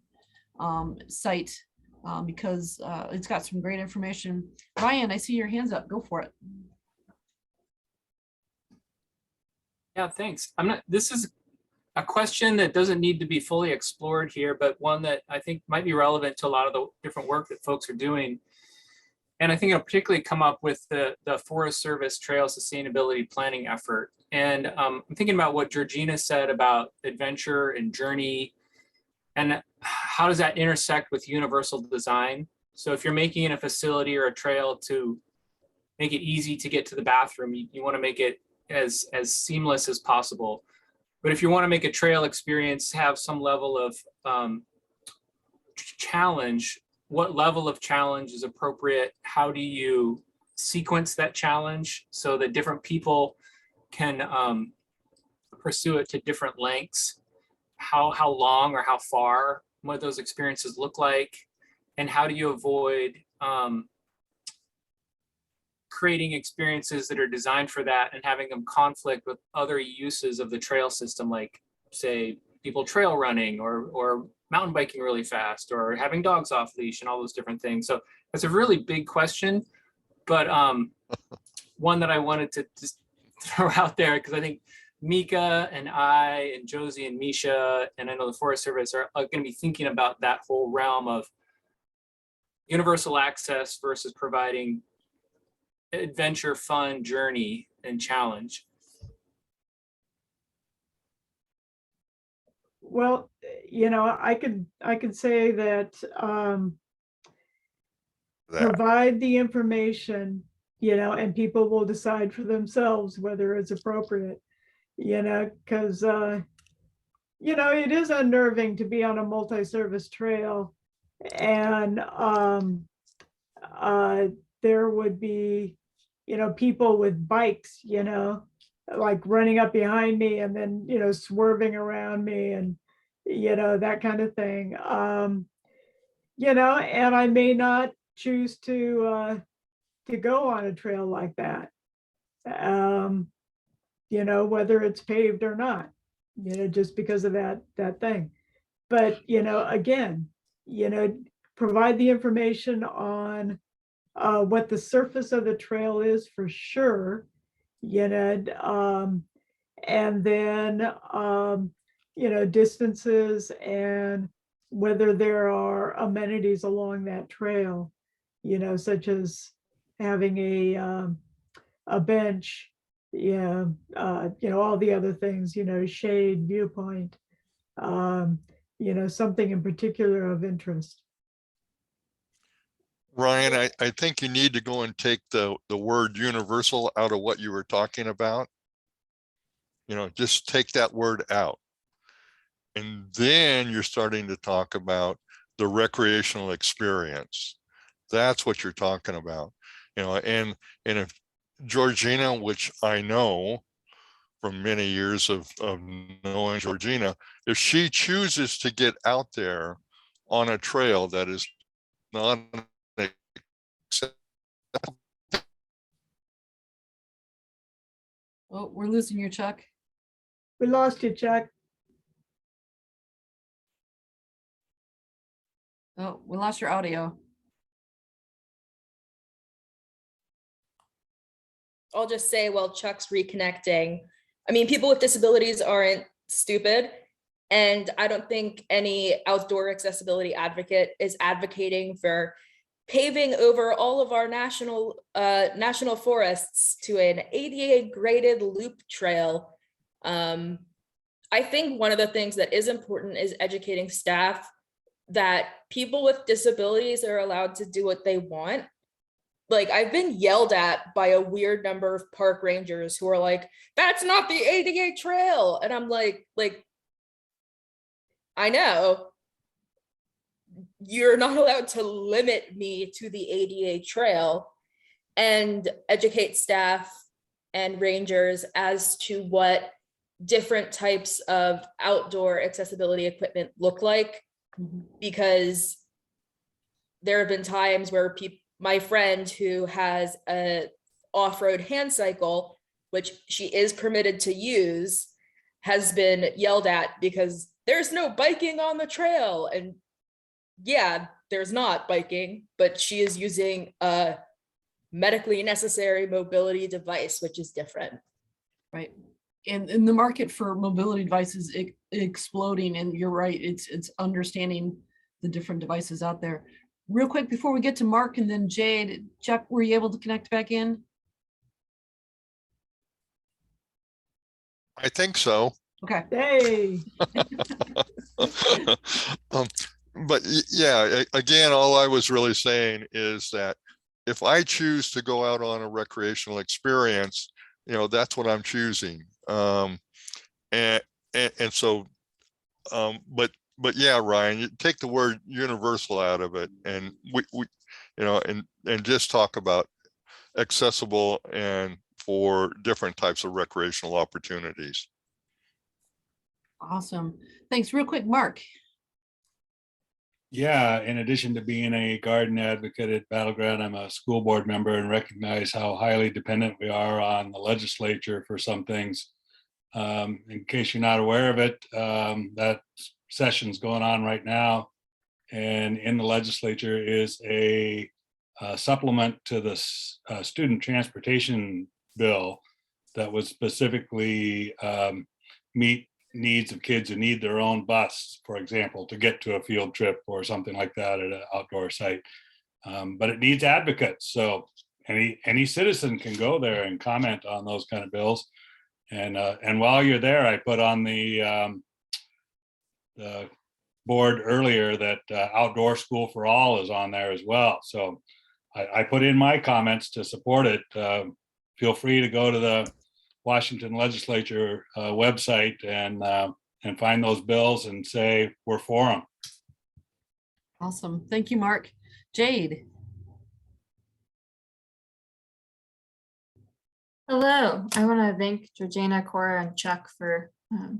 site because it's got some great information. Ryan, I see your hands up. Go for it. Yeah, thanks. This is a question that doesn't need to be fully explored here, but one that I think might be relevant to a lot of the different work that folks are doing. And I think it'll particularly come up with the Forest Service Trail Sustainability Planning effort. And I'm thinking about what Georgena said about adventure and journey, and how does that intersect with universal design? So if you're making a facility or a trail to make it easy to get to the bathroom, you want to make it as seamless as possible. But if you want to make a trail experience have some level of challenge, what level of challenge is appropriate? How do you sequence that challenge so that different people can pursue it to different lengths? How long or how far, what those experiences look like? And how do you avoid creating experiences that are designed for that and having them conflict with other uses of the trail system, like say people trail running or mountain biking really fast or having dogs off leash and all those different things. So that's a really big question, but one that I wanted to just throw out there, because I think Mika and I and Josie and Misha, and I know the Forest Service are going to be thinking about that whole realm of universal access versus providing adventure, fun, journey, and challenge. Well, I could say that provide the information, and people will decide for themselves whether it's appropriate, because it is unnerving to be on a multi-service trail, and there would be, people with bikes, like running up behind me and then, swerving around me and, that kind of thing. And I may not choose to go on a trail like that, whether it's paved or not, just because of that thing. But, again, provide the information on what the surface of the trail is for sure, and then, distances and whether there are amenities along that trail, such as having a bench, all the other things, shade, viewpoint, something in particular of interest. Ryan, I think you need to go and take the word universal out of what you were talking about. Just take that word out. And then you're starting to talk about the recreational experience. That's what you're talking about. And if Georgena, which I know from many years of knowing Georgena, if she chooses to get out there on a trail that is not Oh, we're losing you, Chuck. We lost you, Chuck. Oh, we lost your audio. I'll just say, while Chuck's reconnecting, I mean, people with disabilities aren't stupid. And I don't think any outdoor accessibility advocate is advocating for paving over all of our national forests to an ADA graded loop trail. I think one of the things that is important is educating staff that people with disabilities are allowed to do what they want. Like, I've been yelled at by a weird number of park rangers who are like, that's not the ADA trail. And I'm like, I know you're not allowed to limit me to the ADA trail, and educate staff and rangers as to what different types of outdoor accessibility equipment look like. Because there have been times where my friend who has a off-road hand cycle, which she is permitted to use, has been yelled at because there's no biking on the trail. And yeah, there's not biking, but she is using a medically necessary mobility device, which is different. Right. And the market for mobility devices is exploding, and you're right, it's understanding the different devices out there. Real quick, before we get to Mark and then Jade, Chuck, were you able to connect back in? I think so. Okay. Hey. But yeah, again, all I was really saying is that if I choose to go out on a recreational experience, that's what I'm choosing. And so, but yeah, Ryan, you take the word universal out of it, and we and just talk about accessible and for different types of recreational opportunities. Awesome. Thanks. Real quick, Mark. Yeah, in addition to being a garden advocate at Battleground, I'm a school board member and recognize how highly dependent we are on the legislature for some things. In case you're not aware of it, that session's going on right now. And in the legislature is a supplement to the student transportation bill that would specifically meet needs of kids who need their own bus, for example, to get to a field trip or something like that at an outdoor site. But it needs advocates. So any citizen can go there and comment on those kind of bills. And while you're there, I put on the board earlier that Outdoor School for All is on there as well. So I put in my comments to support it. Feel free to go to the Washington Legislature website and find those bills and say we're for them. Awesome. Thank you, Mark. Jade. Hello, I want to thank Georgena, Cora, and Chuck for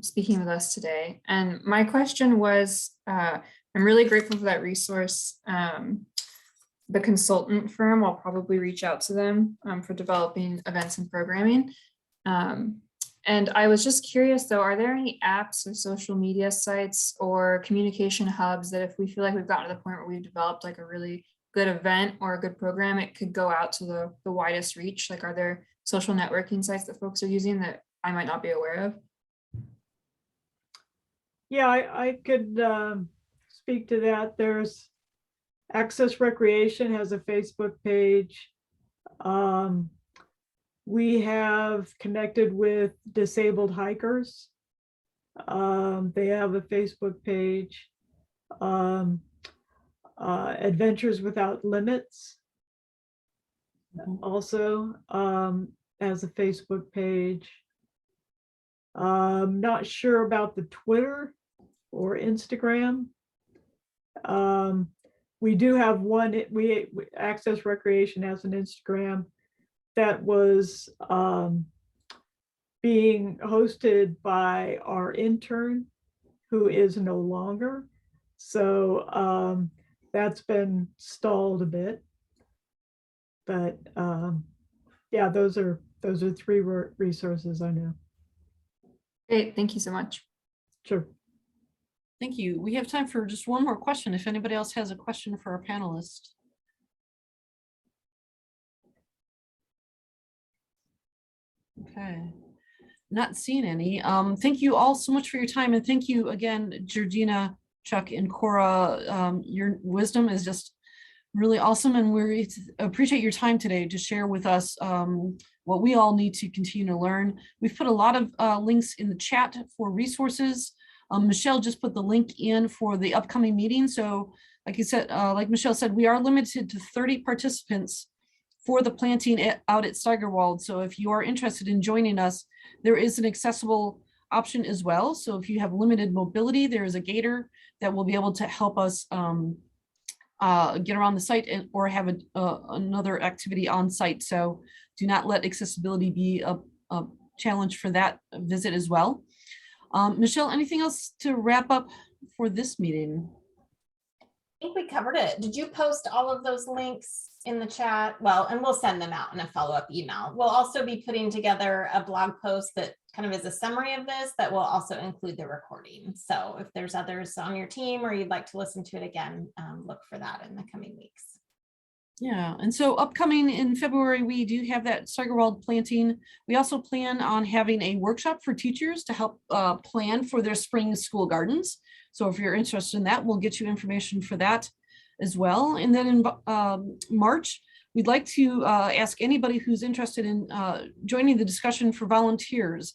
speaking with us today. And my question was, I'm really grateful for that resource. The consultant firm, I'll probably reach out to them for developing events and programming. And I was just curious though, are there any apps or social media sites or communication hubs that if we feel like we've gotten to the point where we've developed like a really good event or a good program, it could go out to the widest reach? Like, are there social networking sites that folks are using that I might not be aware of? Yeah, I could speak to that. There's Access Recreation has a Facebook page. We have connected with Disabled Hikers. They have a Facebook page. Adventures Without Limits also has a Facebook page. Not sure about the Twitter or Instagram. We do have one, Access Recreation has an Instagram that was being hosted by our intern, who is no longer. So that's been stalled a bit. But yeah, those are three resources I know. Great, thank you so much. Sure. Thank you. We have time for just one more question. If anybody else has a question for our panelists. Okay, not seeing any. Thank you all so much for your time, and thank you again, Georgena, Chuck, and Cora. Your wisdom is just really awesome, and we appreciate your time today to share with us what we all need to continue to learn. We've put a lot of links in the chat for resources. Michelle just put the link in for the upcoming meeting. So like you said, like Michelle said, we are limited to 30 participants for the planting out at Steigerwald. So if you are interested in joining us, there is an accessible option as well. So if you have limited mobility, there is a gator that will be able to help us get around the site or have another activity on site. So do not let accessibility be a challenge for that visit as well. Michelle, anything else to wrap up for this meeting? I think we covered it. Did you post all of those links in the chat? Well, and we'll send them out in a follow-up email. We'll also be putting together a blog post that kind of is a summary of this that will also include the recording. So if there's others on your team or you'd like to listen to it again, look for that in the coming weeks. Yeah, and so upcoming in February, we do have that Steigerwald planting. We also plan on having a workshop for teachers to help plan for their spring school gardens. So if you're interested in that, we'll get you information for that as well. And then in March, we'd like to ask anybody who's interested in joining the discussion for volunteers.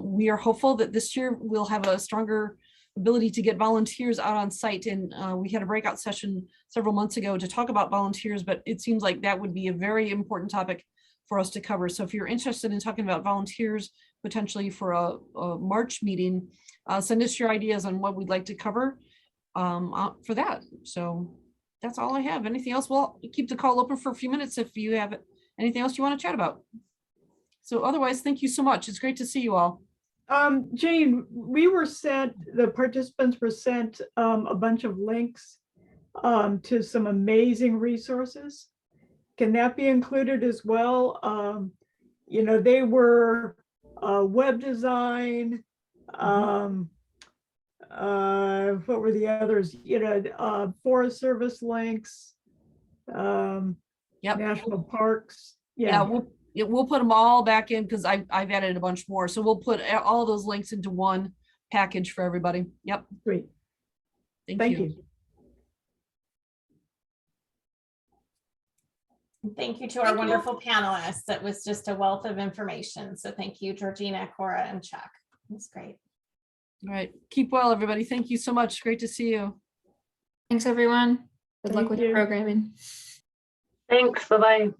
We are hopeful that this year we'll have a stronger ability to get volunteers out on site. And we had a breakout session several months ago to talk about volunteers, but it seems like that would be a very important topic for us to cover. So if you're interested in talking about volunteers, potentially for a March meeting, send us your ideas on what we'd like to cover for that. So that's all I have. Anything else? We'll keep the call open for a few minutes if you have anything else you want to chat about. So otherwise, thank you so much. It's great to see you all. Jane, the participants were sent a bunch of links to some amazing resources. Can that be included as well? You know, they were web design, what were the others? You know, Forest Service links, Yep. national parks. Yeah, we'll put them all back in because I've added a bunch more. So we'll put all those links into one package for everybody. Yep. Great. Thank you. Thank you to our Thank you. wonderful panelists. That was just a wealth of information. So thank you, Georgena, Cora, and Chuck. That's great. All right. Keep well, everybody. Thank you so much. Great to see you. Thanks, everyone. Good luck Thank with you. your programming. Thanks. Bye-bye.